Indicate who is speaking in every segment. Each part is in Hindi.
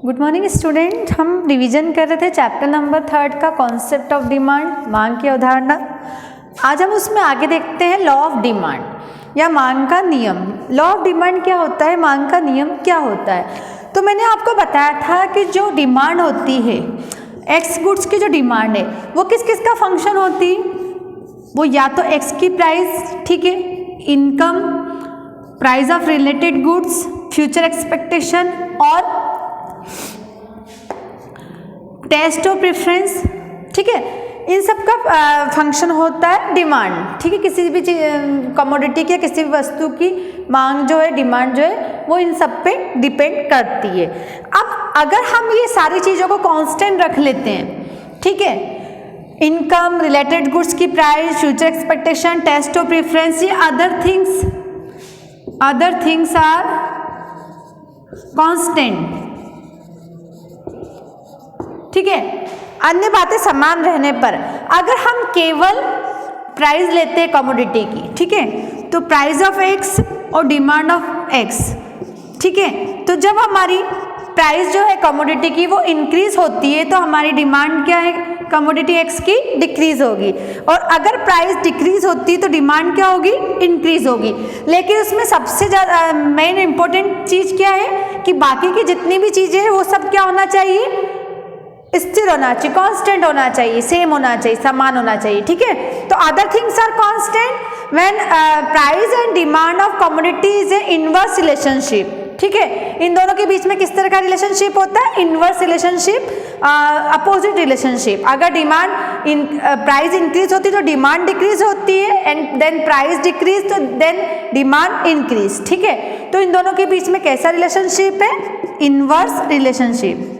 Speaker 1: Good morning student. हम रिवीजन कर रहे थे चैप्टर नंबर 3 का कॉन्सेप्ट ऑफ डिमांड, मांग की अवधारणा। आज हम उसमें आगे देखते हैं लॉ ऑफ डिमांड या मांग का नियम। लॉ ऑफ डिमांड क्या होता है, मांग का नियम क्या होता है। तो मैंने आपको बताया था कि जो डिमांड होती है, एक्स गुड्स की जो डिमांड है वो किस किस का फंक्शन होती है। वो या तो एक्स की प्राइस, ठीक है, income, price of related goods, future expectation और टेस्ट और प्रेफरेंस, ठीक है, इन सब का फंक्शन होता है डिमांड। ठीक है, किसी भी कमोडिटी की या किसी भी वस्तु की मांग जो है, डिमांड जो है, वो इन सब पे डिपेंड करती है। अब अगर हम ये सारी चीज़ों को कांस्टेंट रख लेते हैं, ठीक है, इनकम, रिलेटेड गुड्स की प्राइस, फ्यूचर एक्सपेक्टेशन, टेस्ट और प्रेफरेंस, ये अदर थिंग्स आर कांस्टेंट, ठीक है। अन्य बातें समान रहने पर अगर हम केवल प्राइस लेते हैं कमोडिटी की, ठीक है, तो प्राइस ऑफ एक्स और डिमांड ऑफ एक्स, ठीक है, तो जब हमारी प्राइस जो है कमोडिटी की वो इंक्रीज होती है तो हमारी डिमांड क्या है, कमोडिटी एक्स की डिक्रीज होगी। और अगर प्राइस डिक्रीज होती है तो डिमांड क्या होगी, इंक्रीज होगी। लेकिन उसमें सबसे ज़्यादा मेन इंपॉर्टेंट चीज़ क्या है कि बाकी की जितनी भी चीज़ें हैं वो सब क्या होना चाहिए, स्थिर होना चाहिए, कांस्टेंट होना चाहिए, सेम होना चाहिए, समान होना चाहिए, ठीक है। तो other things are constant when price and demand of commodity is a inverse relationship, ठीक है। इन दोनों के बीच में किस तरह का रिलेशनशिप होता है, इनवर्स रिलेशनशिप, अपोजिट रिलेशनशिप। अगर डिमांड प्राइस इंक्रीज होती है तो डिमांड डिक्रीज होती है, एंड देन प्राइस डिक्रीज तो देन डिमांड इंक्रीज, ठीक है। तो इन दोनों के बीच में कैसा रिलेशनशिप है, इनवर्स रिलेशनशिप।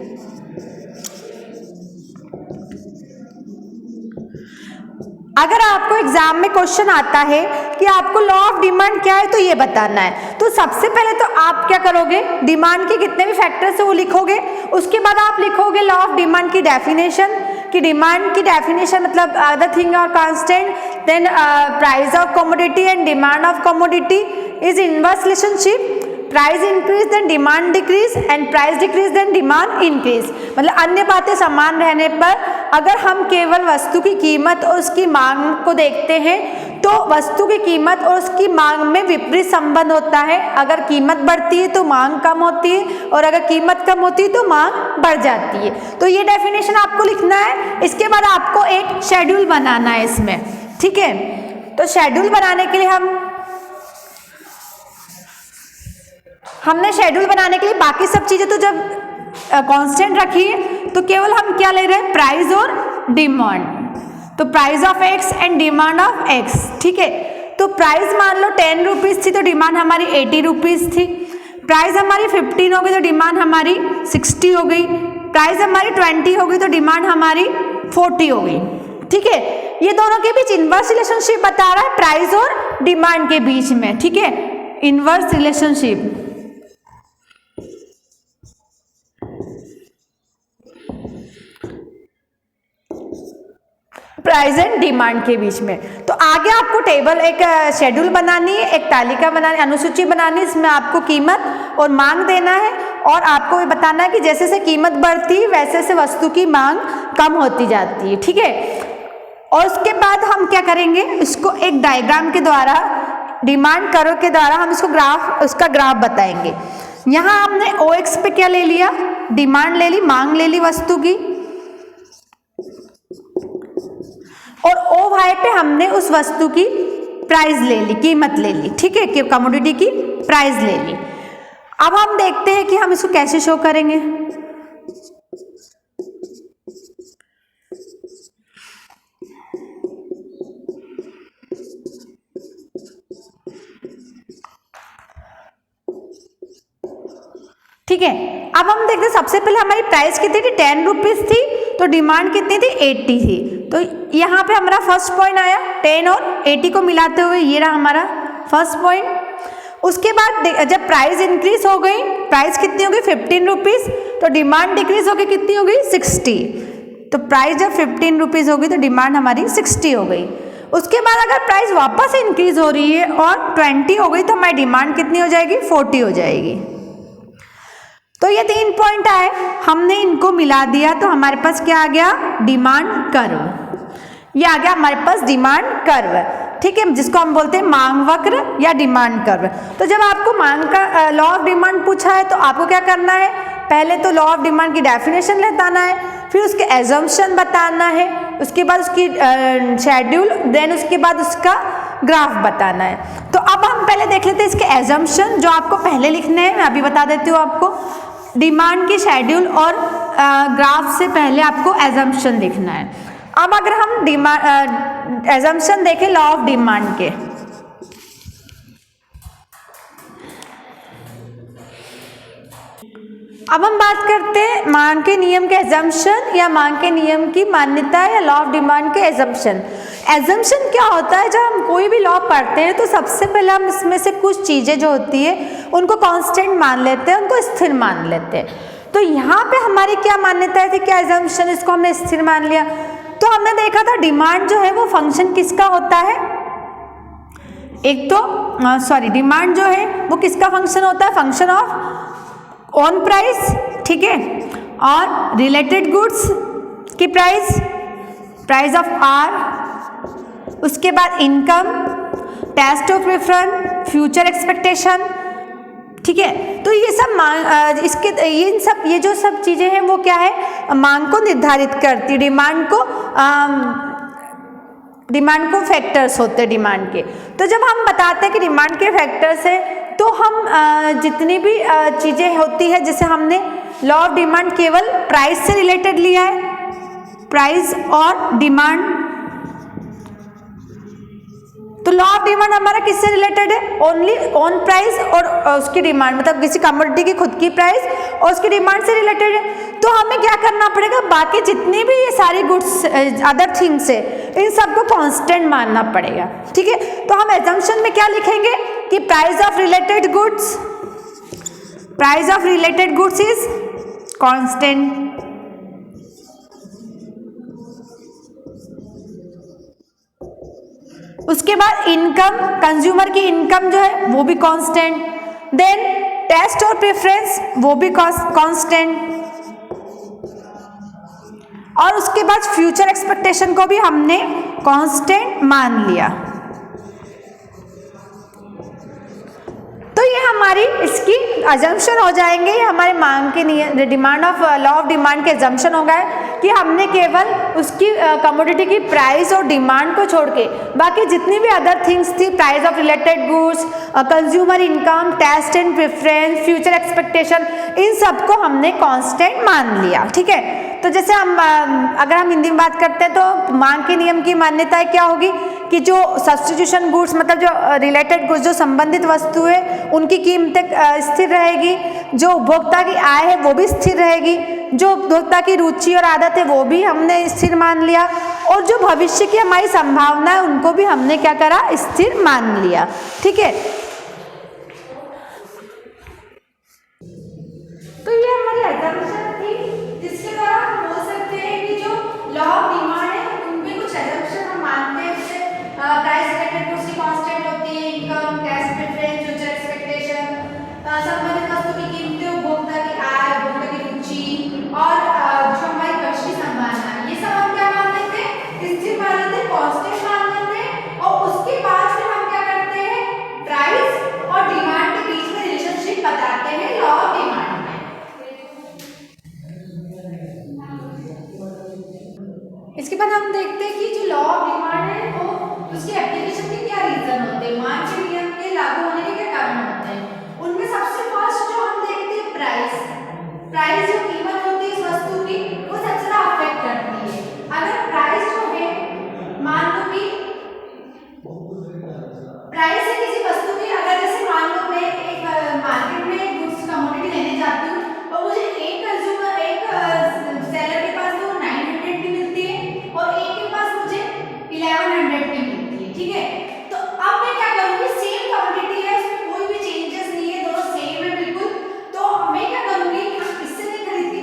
Speaker 1: अगर आपको एग्जाम में क्वेश्चन आता है कि आपको लॉ ऑफ डिमांड क्या है तो ये बताना है, तो सबसे पहले तो आप क्या करोगे, डिमांड के कितने भी फैक्टर्स है वो लिखोगे। उसके बाद आप लिखोगे लॉ ऑफ डिमांड की डेफिनेशन, कि डिमांड की डेफिनेशन मतलब अदर थिंग और constant, then price of commodity and demand of commodity is inverse relationship, price increase then demand decrease and price decrease then demand increase. मतलब अन्य बातें समान रहने पर अगर हम केवल वस्तु की कीमत और उसकी मांग को देखते हैं तो वस्तु की कीमत और उसकी मांग में विपरीत संबंध होता है। अगर कीमत बढ़ती है तो मांग कम होती है और अगर कीमत कम होती है तो मांग बढ़ जाती है। तो ये डेफिनेशन आपको लिखना है। इसके बाद आपको एक शेड्यूल बनाना है इसमें, ठीक है। तो शेड्यूल बनाने के लिए हमने शेड्यूल बनाने के लिए बाकी सब चीजें तो जब कांस्टेंट रखी है तो केवल हम क्या ले रहे हैं, प्राइस और डिमांड। तो price of x and demand of x, ठीक है। तो प्राइस मान लो 10 रुपीज थी तो डिमांड हमारी 80 रुपीज थी। प्राइस हमारी 15 हो गई तो डिमांड हमारी 60 हो गई। प्राइस हमारी 20 हो गई तो डिमांड हमारी 40 हो गई, ठीक है। ये दोनों के बीच इनवर्स रिलेशनशिप बता रहा है, प्राइस और डिमांड के बीच में, ठीक है, inverse relationship. Price and demand के बीच में। तो आगे आपको टेबल, एक शेड्यूल बनानी है, एक तालिका बनानी, अनुसूची बनानी है। इसमें आपको कीमत और मांग देना है और आपको ये बताना है कि जैसे जैसे कीमत बढ़ती है वैसे वैसे वस्तु की मांग कम होती जाती है, ठीक है। और उसके बाद हम क्या करेंगे, इसको एक डायग्राम के द्वारा, डिमांड कर्व के द्वारा हम इसको उसका ग्राफ बताएंगे। यहाँ हमने ओ एक्स पे क्या ले लिया, डिमांड ले ली, मांग ले ली वस्तु की, और ओ वाई पे हमने उस वस्तु की प्राइस ले ली, कीमत ले ली, ठीक है, कि कमोडिटी की प्राइस ले ली। अब हम देखते हैं कि हम इसको कैसे शो करेंगे। ठीक है, अब हम देखते हैं सबसे पहले हमारी प्राइस कितनी थी, 10 रुपीज थी, तो डिमांड कितनी थी, 80 थी। तो यहाँ पे हमारा फर्स्ट पॉइंट आया, 10 और 80 को मिलाते हुए ये रहा हमारा फर्स्ट पॉइंट। उसके बाद जब प्राइस इंक्रीज हो गई, प्राइस कितनी हो गई, 15 रुपीज, तो डिमांड डिक्रीज हो गई, कितनी हो गई, 60। तो प्राइस जब 15 रुपीज हो गई तो डिमांड हमारी 60 हो गई। उसके बाद अगर प्राइस वापस इंक्रीज हो रही है और 20 हो गई तो हमारी डिमांड कितनी हो जाएगी, 40 हो जाएगी। तो ये 3 पॉइंट आए, हमने इनको मिला दिया तो हमारे पास क्या आ गया, डिमांड कर्व। ये आ गया हमारे पास डिमांड कर्व, ठीक है, जिसको हम बोलते हैं मांग वक्र या डिमांड कर्व। तो जब आपको मांग का लॉ ऑफ डिमांड पूछा है तो आपको क्या करना है, पहले तो लॉ ऑफ डिमांड की डेफिनेशन बताना है, फिर उसके एजम्पशन बताना है, उसके बाद उसकी शेड्यूल, देन उसके बाद उसका ग्राफ बताना है। तो अब हम पहले देख लेते हैं इसके एजम्पशन, जो आपको पहले लिखने हैं, मैं अभी बता देती हूँ आपको। डिमांड की शेड्यूल और ग्राफ से पहले आपको एजम्पशन लिखना है। अब अगर हम डिमांड एजम्पशन देखें लॉ ऑफ डिमांड के, अब हम बात करते हैं मांग के नियम के एजम्पशन या मांग के नियम की मान्यता या लॉ ऑफ डिमांड के एजम्पशन। एजम्पशन क्या होता है, जब हम कोई भी लॉ पढ़ते हैं तो सबसे पहले हम इसमें से कुछ चीज़ें जो होती है उनको कांस्टेंट मान लेते हैं, उनको स्थिर मान लेते हैं। तो यहाँ पे हमारी क्या मान्यता थी, क्या एजम्पशन, इसको हमने स्थिर मान लिया। तो हमने देखा था डिमांड जो है वो फंक्शन किसका होता है, एक तो डिमांड जो है वो किसका फंक्शन होता है, फंक्शन ऑफ ऑन प्राइस, ठीक है, और रिलेटेड गुड्स की प्राइस, प्राइस ऑफ आर, उसके बाद income, taste of preference, future expectation, ठीक है। तो ये सब मांग ये जो सब चीजें हैं वो क्या है, मांग को निर्धारित करती, डिमांड को फैक्टर्स होते हैं डिमांड के। तो जब हम बताते हैं कि डिमांड के फैक्टर्स है तो हम जितनी भी चीजें होती है, जैसे हमने लॉ ऑफ डिमांड केवल प्राइस से रिलेटेड लिया है, प्राइस और डिमांड। तो लॉ ऑफ डिमांड हमारा किससे रिलेटेड है, ओनली ऑन प्राइस और उसकी डिमांड, मतलब किसी कमोडिटी की खुद की प्राइस और उसकी डिमांड से रिलेटेड है। तो हमें क्या करना पड़ेगा, बाकी जितनी भी ये सारी गुड्स अदर थिंग्स है इन सबको कांस्टेंट मानना पड़ेगा, ठीक है। तो हम एजम्पशन में क्या लिखेंगे कि price of related goods is constant. उसके बाद इनकम, कंज्यूमर की इनकम जो है वो भी कांस्टेंट, देन टेस्ट और प्रेफरेंस वो भी कांस्टेंट, और उसके बाद फ्यूचर एक्सपेक्टेशन को भी हमने कांस्टेंट मान लिया। तो ये हमारी इसकी अजम्पशन हो जाएंगे, ये हमारे मांग के demand of law of demand के अजम्पशन हो गए कि हमने केवल उसकी कमोडिटी की प्राइस और डिमांड को छोड़ के बाकी जितनी भी अदर थिंग्स थी, price of related goods, consumer income, taste and preference, future expectation, इन सबको हमने कांस्टेंट मान लिया, ठीक है। तो जैसे हम अगर हम हिंदी में बात करते हैं तो मांग के नियम की मान्यता क्या होगी कि जो सब्स्टिट्यूशन गुड्स, मतलब जो रिलेटेड गुड्स, जो संबंधित वस्तु है उनकी कीमतें स्थिर रहेगी, जो उपभोक्ता की आय है वो भी स्थिर रहेगी, जो उपभोक्ता की रुचि और आदत है वो भी हमने स्थिर मान लिया, और जो भविष्य की हमारी संभावना है उनको भी हमने क्या करा, स्थिर मान लिया, ठीक है। तो ये हमारी एजम्पशन थी जिसके द्वारा हम बोल सकते हैं कि जो लॉ ऑफ डिमांड है उनमें कुछ एजम्पशन हम मानते हैं, जैसे प्राइस रिलेटेड गुड्स की कांस्टेंट होती है, income, test preference, future expectation, संबंधित वस्तु की कीमतें, उपभोक्ता की आय, उपभोक्ता की रुचि और जो हमारी भविष्य की संभावना, ये सब हम क्या मान लेते हैं, स्थिर मान लेते हैं, कांस्टेंट मान लेते हैं। और उसके बाद फिर हम क्या करते हैं, प्राइस और डिमांड के बीच में रिलेशनशिप बताते हैं लॉ ऑफ डिमांड। इसके बाद हम देखते हैं कि जो लॉ ऑफ डिमांड है वो उसकी एप्लीकेशन के क्या रीजन होते हैं, मांग के नियम के लागू होने के क्या कारण होते हैं। उनमें सबसे फर्स्ट जो हम देखते हैं प्राइस जो कीमत होती है इस वस्तु की वो सबसे ज्यादा अफेक्ट करती है। अगर प्राइस जो है, मान लो कि प्राइस है किसी वस्तु की, अगर जैसे मान लो मैं एक मार्केट में गुड्स कमोडिटी लेने जाती हूँ और मुझे एक कंज्यूमर, एक सेलर के पास तो 900 की मिलती है और एक के पास मुझे 1100 की मिलती है, ठीक है। तो अब मैं क्या करूँगी, सेम क्वांटिटी है, उसमें कोई भी चेंजेस नहीं है, दोनों सेम है बिल्कुल। तो मैं क्या करूँगी, इससे नहीं खरीदती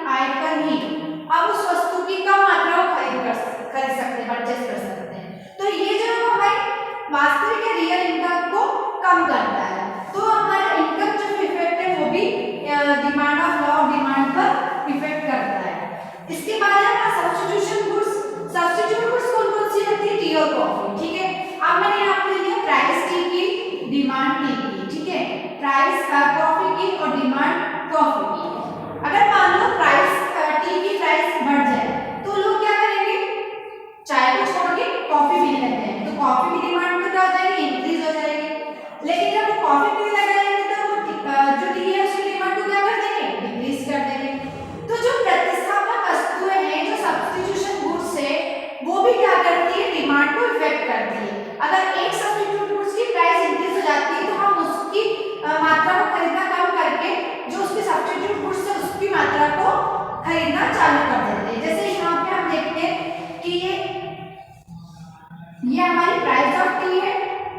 Speaker 1: आय पर ही अब उस वस्तु की कम मात्रा को खरीद सकते हैं, परचेस कर सकते हैं। तो ये जो हमारी वास्तविक या रियल इनकम को कम करता है। तो हमारा इनकम जो इफेक्ट है वो भी demand of law of demand पर इफेक्ट करता है। इसके बाद है हमारा सब्स्टिट्यूशन गुड्स। सब्स्टिट्यूट गुड्स कौन कौन सी होती है? टी और कॉफी, ठीक है। अब मैंने यहाँ पे लिया प्राइस टी की, डिमांड टी की, ठीक है, प्राइस कॉफी की और डिमांड कॉफी की। अगर मान लो प्राइस टी की प्राइस बढ़ जाए तो लोग क्या करेंगे? चाय को छोड़ के कॉफी पीने लगते हैं, तो कॉफी की डिमांड तो क्या हो जाएगी? इंक्रीज हो जाएगी। लेकिन जब वो कॉफी पीने लगाएंगे तो वो जो टी है उसकी डिमांड को क्या कर देंगे? डिक्रीज कर देंगे। तो जो प्रतिस्थापन वस्तुएं हैं, जो सब्स्टिट्यूशन गुड्स है, वो भी क्या करती है? डिमांड को इफेक्ट करती है। अगर एक सब्स्टिट्यूट गुड्स की प्राइस इंक्रीज हो जाती है तो हम उसकी मात्रा को खरीदना कम करके जो उसके सब्स्टिट्यूट गुड्स है उसकी मात्रा को खरीदना चालू कर देते हैं। जैसे यहाँ पे हम देखते हैं कि ये हमारी प्राइस ऑफ टी है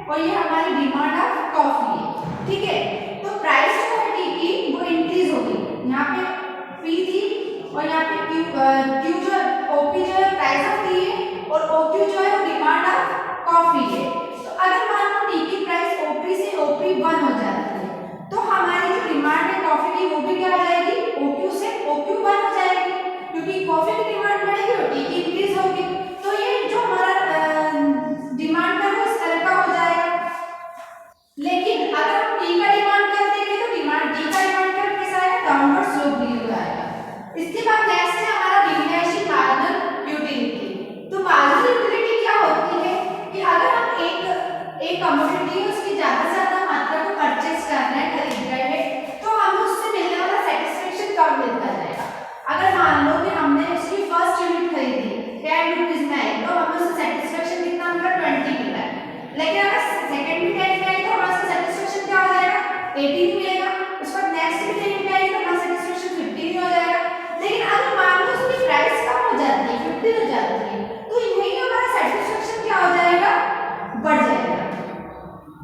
Speaker 1: और ये हमारी डिमांड ऑफ कॉफी है, ठीक है। तो प्राइस जो है टी की वो इंक्रीज होगी, यहाँ पे पी थी और यहाँ पे क्यू जो ओपी जो है प्राइस ऑफ टी है और ओक्यू जो है वो डिमांड ऑफ कॉफी है। तो अगर मान लो टी की प्राइस ओपी से ओपी 1 हो जाती है तो हमारी जो डिमांड है कॉफी की वो भी क्या हो जाएगी? ओक्यू से ओक्यू 1 हो जाएगी, क्योंकि कॉफी की डिमांड बढ़ेगी और टी की इंक्रीज होगी। तो ये जो हमारा डिमांड है वो इस तरह का हो जाएगा। लेकिन अगर हम टी का डिमांड कर देंगे तो डिमांड टी का डिमांड कर कैसा आएगा? डाउनवर्ड स्लोप गिर आएगा। इसके बाद नेक्स्ट है हमारा डिमिनिशिंग मार्जिनल यूटिलिटी। तो मार्जिनल यूटिलिटी क्या होती है कि अगर हम एक कमोडिटी है उसकी ज्यादा से ज्यादा मात्रा को परचेस कर रहे हैं, खरीद रहे हैं, तो हमें उससे मिलने वाला सेटिस्फेक्शन कम मिलता जाएगा। अगर मान लो कि हमने उसकी फर्स्ट यूनिट खरीदी 10 रुपीज में आई तो हमें उससे सेटिस्फेक्शन कितना मिला? 20 मिला। लेकिन अगर सेकंड भी 10 में आई तो हमारा सेटिस्फेक्शन क्या हो जाएगा? 18 मिलेगा। उसके बाद नेक्स्ट भी 10 में आई तो हमारा सेटिस्फेक्शन 15 हो जाएगा। लेकिन अगर मान लो उसकी प्राइस कम हो जाती है, 15 हो जाती है, तो यही हमारा सेटिस्फेक्शन क्या हो जाएगा? बढ़ जाएगा।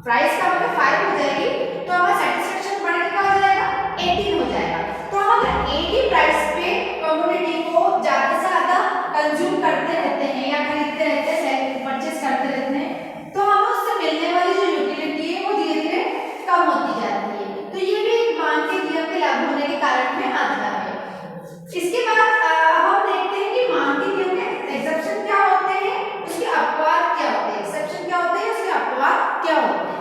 Speaker 1: प्राइस का मतलब 5 हो जाएगी तो हमारा सेटिस्फेक्शन बढ़ के क्या हो जाएगा? 18 हो जाएगा। तो हम अगर एक ही प्राइस पे कमोडिटी को ज्यादा से ज्यादा कंज्यूम करते रहते हैं या खरीदते रहते हैं, परचेस करते रहते हैं, तो हमें उससे मिलने वाली जो यूटिलिटी है वो धीरे धीरे कम होती जाती है। तो ये भी एक मांग के नियम के लागू होने के कारण में आता है। इसके बाद हम देखते हैं कि मांग के नियम के एक्सेप्शन क्या होते हैं, उसके अपवाद क्या होते हैं। एक्सेप्शन क्या होते हैं, उसके अपवाद क्या होते हैं।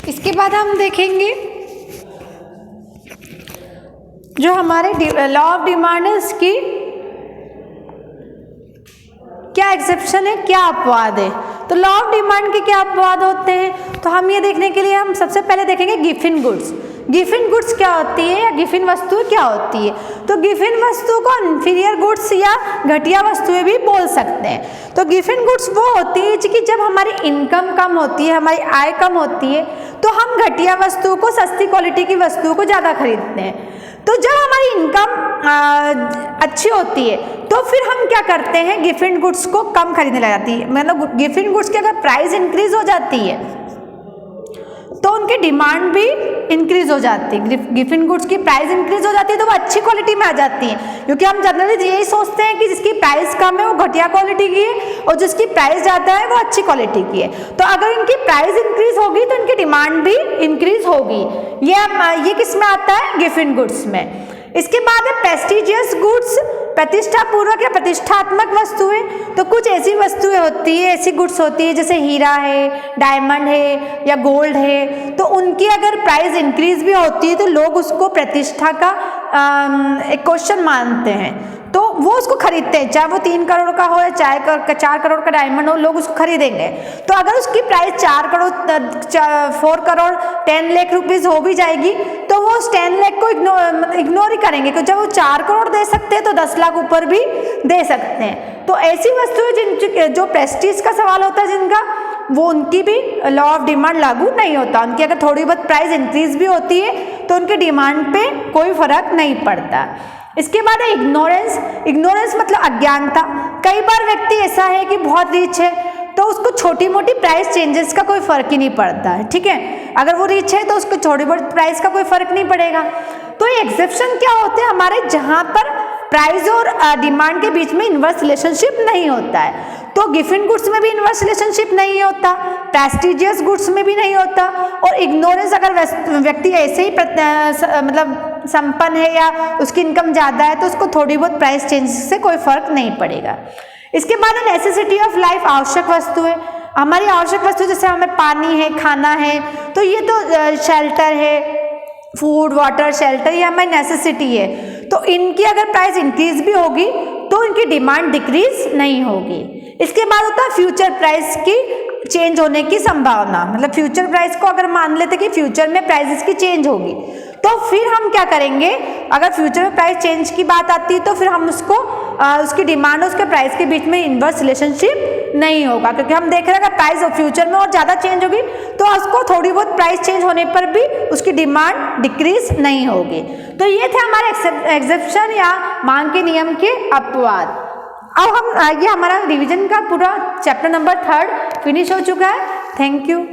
Speaker 1: इसके बाद हम देखेंगे जो हमारे लॉ ऑफ डिमांड है उसकी क्या एक्सेप्शन है, क्या अपवाद है। तो लॉ ऑफ डिमांड के क्या अपवाद होते हैं, तो हम ये देखने के लिए हम सबसे पहले देखेंगे गिफिन गुड्स। गिफिन गुड्स क्या होती है या गिफिन वस्तु क्या होती है। तो गिफिन वस्तु को इन्फीरियर गुड्स या घटिया वस्तुएं भी बोल सकते हैं। तो गिफिन गुड्स वो होती है कि जब हमारी इनकम कम होती है, हमारी आय कम होती है, तो हम घटिया वस्तुओं को, सस्ती क्वालिटी की वस्तुओं को ज़्यादा खरीदते हैं। तो जब हमारी इनकम अच्छी होती है तो फिर हम क्या करते हैं? गिफिन गुड्स को कम खरीदने लग जाती है। मतलब गिफिन गुड्स की अगर प्राइस इंक्रीज हो जाती है तो उनकी डिमांड भी इंक्रीज हो जाती है। गिफिन गुड्स की प्राइस इंक्रीज हो जाती है तो वो अच्छी क्वालिटी में आ जाती है, क्योंकि हम जनरली यही सोचते हैं कि जिसकी प्राइस कम है वो घटिया क्वालिटी की है और जिसकी प्राइस ज़्यादा है वो अच्छी क्वालिटी की है। तो अगर इनकी प्राइस इंक्रीज होगी तो इनकी डिमांड भी इंक्रीज होगी। ये किस में आता है? गिफिन गुड्स में। इसके बाद है प्रेस्टिजियस गुड्स, प्रतिष्ठापूर्वक या प्रतिष्ठात्मक वस्तुएं। तो कुछ ऐसी वस्तुएं होती है, ऐसी गुड्स होती है जैसे हीरा है, डायमंड है या गोल्ड है, तो उनकी अगर प्राइस इंक्रीज भी होती है तो लोग उसको प्रतिष्ठा का एक क्वेश्चन मानते हैं, तो वो उसको खरीदते हैं। चाहे वो 3 करोड़ का हो या 4 करोड़ का डायमंड हो, लोग उसको खरीदेंगे। तो अगर उसकी प्राइस 4 करोड़ 10 लाख रुपीस हो भी जाएगी तो वो उस 10 लाख को इग्नोर ही करेंगे, क्योंकि जब वो 4 करोड़ दे सकते हैं तो 10 लाख ऊपर भी दे सकते हैं। तो ऐसी वस्तुएं जो प्रेस्टीज का सवाल होता है जिनका, वो उनकी भी लॉ ऑफ डिमांड लागू नहीं होता। उनकी अगर थोड़ी बहुत प्राइस इंक्रीज भी होती है तो उनके डिमांड पे कोई फर्क नहीं पड़ता। इसके बाद है इग्नोरेंस। इग्नोरेंस मतलब अज्ञानता। कई बार व्यक्ति ऐसा है कि बहुत रिच है तो उसको छोटी मोटी प्राइस चेंजेस का कोई फर्क ही नहीं पड़ता है, ठीक है। अगर वो रिच है तो उसको छोटी मोटी प्राइस का कोई फर्क नहीं पड़ेगा। तो ये एक्सेप्शन क्या होते हैं हमारे, जहां पर प्राइस और डिमांड के बीच में इनवर्स रिलेशनशिप नहीं होता है। तो गिवन गुड्स में भी इनवर्स रिलेशनशिप नहीं होता, प्रेस्टिजियस गुड्स में भी नहीं होता, और इग्नोरेंस अगर व्यक्ति ऐसे ही मतलब संपन्न है या उसकी इनकम ज़्यादा है तो उसको थोड़ी बहुत प्राइस चेंज से कोई फर्क नहीं पड़ेगा। इसके बाद नेसेसिटी ऑफ लाइफ, आवश्यक वस्तु है, हमारी आवश्यक वस्तु जैसे हमें पानी है, खाना है, तो ये तो शेल्टर है, फूड वाटर शेल्टर, ये हमारी नेसेसिटी है। तो इनकी अगर प्राइस इंक्रीज भी होगी तो इनकी डिमांड डिक्रीज नहीं होगी। इसके बाद होता है फ्यूचर प्राइस की चेंज होने की संभावना, मतलब फ्यूचर प्राइस को अगर मान लेते कि फ्यूचर में प्राइसेस की चेंज होगी तो फिर हम क्या करेंगे, अगर फ्यूचर में प्राइस चेंज की बात आती है तो फिर हम उसको उसकी डिमांड और उसके प्राइस के बीच में इनवर्स रिलेशनशिप नहीं होगा, क्योंकि हम देख रहे हैं अगर प्राइस फ्यूचर में और ज़्यादा चेंज होगी तो उसको थोड़ी बहुत प्राइस चेंज होने पर भी उसकी डिमांड डिक्रीज नहीं होगी। तो ये थे हमारे एक्सेप्शन या मांग के नियम के अपवाद। अब हम ये हमारा रिवीजन का पूरा चैप्टर नंबर 3 फिनिश हो चुका है। Thank you.